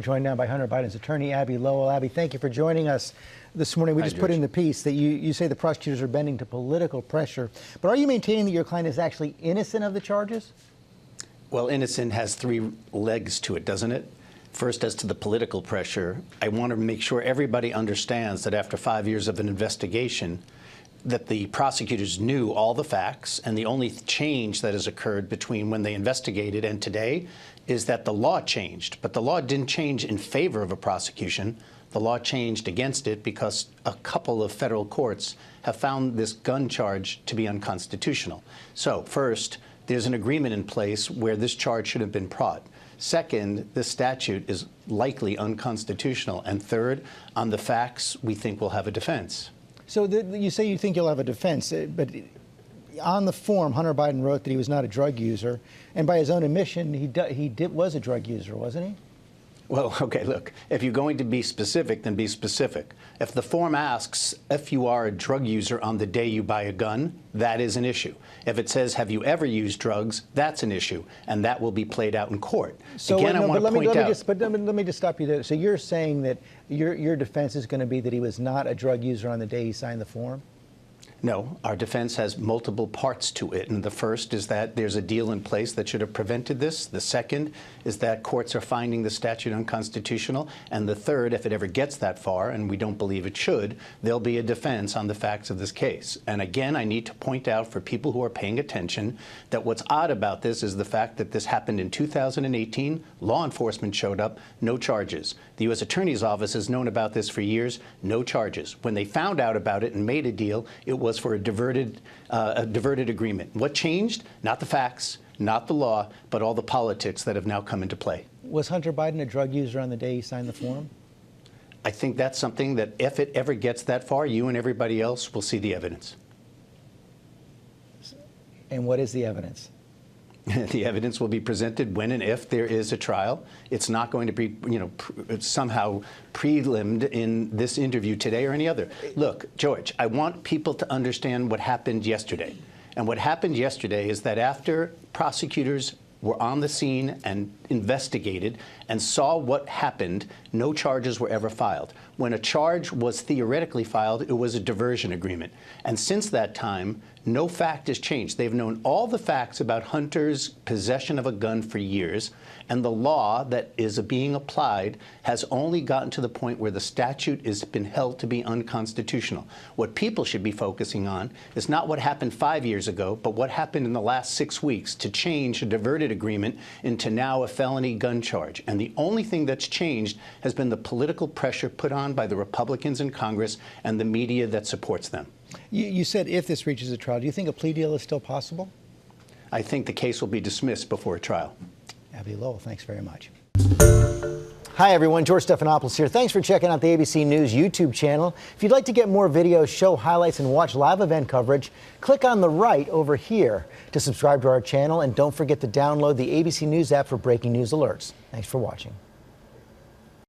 Joined now by Hunter Biden's attorney, Abbe Lowell. Abbe, thank you for joining us this morning. We just put in the piece that you say the prosecutors are bending to political pressure. But are you maintaining that your client is actually innocent of the charges? Well, innocent has three legs to it, doesn't it? First, as to the political pressure, I want to make sure everybody understands that after 5 years of an investigation, that the prosecutors knew all the facts, and the only change that has occurred between when they investigated and today is that the law changed. But the law didn't change in favor of a prosecution. The law changed against it because a couple of federal courts have found this gun charge to be unconstitutional. So first, there's an agreement in place where this charge should have been brought. Second, this statute is likely unconstitutional. And third, on the facts, we think we'll have a defense. So you say you think you'll have a defense, but on the form, Hunter Biden wrote that he was not a drug user, and by his own admission, he was a drug user, wasn't he? Well, okay, look, if you're going to be specific, then be specific. If the form asks if you are a drug user on the day you buy a gun, that is an issue. If it says, have you ever used drugs, that's an issue, and that will be played out in court. So again, I want to point out. Let me just stop you there. So you're saying that your defense is going to be that he was not a drug user on the day he signed the form? No, our defense has multiple parts to it. And the first is that there's a deal in place that should have prevented this. The second is that courts are finding the statute unconstitutional. And the third, if it ever gets that far, and we don't believe it should, there'll be a defense on the facts of this case. And again, I need to point out for people who are paying attention that what's odd about this is the fact that this happened in 2018. Law enforcement showed up, no charges. The U.S. Attorney's Office has known about this for years, no charges. When they found out about it and made a deal, it was for a diverted agreement. What changed? Not the facts, not the law, but all the politics that have now come into play. Was Hunter Biden a drug user on the day he signed the form? I think that's something that if it ever gets that far, you and everybody else will see the evidence. And what is the evidence? The evidence will be presented when and if there is a trial. It's not going to be, somehow prelimed in this interview today or any other. Look, George, I want people to understand what happened yesterday. And what happened yesterday is that after prosecutors were on the scene and investigated and saw what happened, no charges were ever filed. When a charge was theoretically filed, it was a diversion agreement. And since that time, no fact has changed. They've known all the facts about Hunter's possession of a gun for years, and the law that is being applied has only gotten to the point where the statute has been held to be unconstitutional. What people should be focusing on is not what happened 5 years ago, but what happened in the last 6 weeks to change a diverted agreement into now a felony gun charge. And the only thing that's changed has been the political pressure put on by the Republicans in Congress and the media that supports them. You said if this reaches a trial, do you think a plea deal is still possible? I think the case will be dismissed before a trial. Abbe Lowell, thanks very much. Hi, everyone. George Stephanopoulos here. Thanks for checking out the ABC News YouTube channel. If you'd like to get more videos, show highlights, and watch live event coverage, click on the right over here to subscribe to our channel. And don't forget to download the ABC News app for breaking news alerts. Thanks for watching.